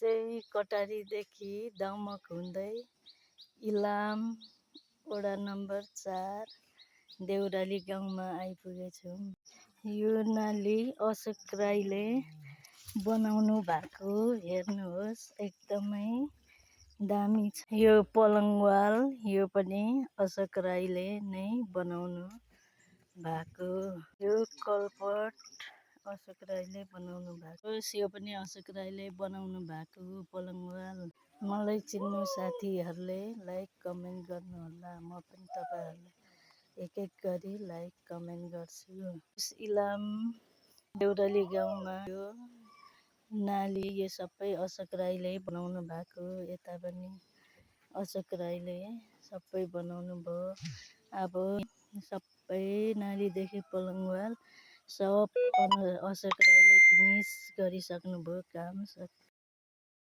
चाहिँ कटारीदेखि दमक हुँदै इलाम वडा नम्बर 4 देउराली गाउँमा आइपुगेछौँ। यो नाली अशोक राईले बनाउनु भएको हेर्नुहोस्, एकदमै दामी छ। यो पलङवाल यो पनि अशोक राईले नै बनाउनु भएको। यो कलपट अशोक राईले बनाउनु भएको। यो पनि अशोक राईले बनाउनु भएको पलङवाल। मलाई चिन्नु साथीहरूले लाइक कमेन्ट गर्नुहोला। म पनि तपाईँहरूलाई एक एक गरी लाइक कमेन्ट गर्छु। इलाम देउराली गाउँमा यो नाली यो सबै अशोक राईले बनाउनु भएको। यता पनि अशोक राईले सबै बनाउनु भयो। अब सबै नालीदेखि पलङवाल सब अशोक राईले फिनिस गरिसक्नुभयो काम।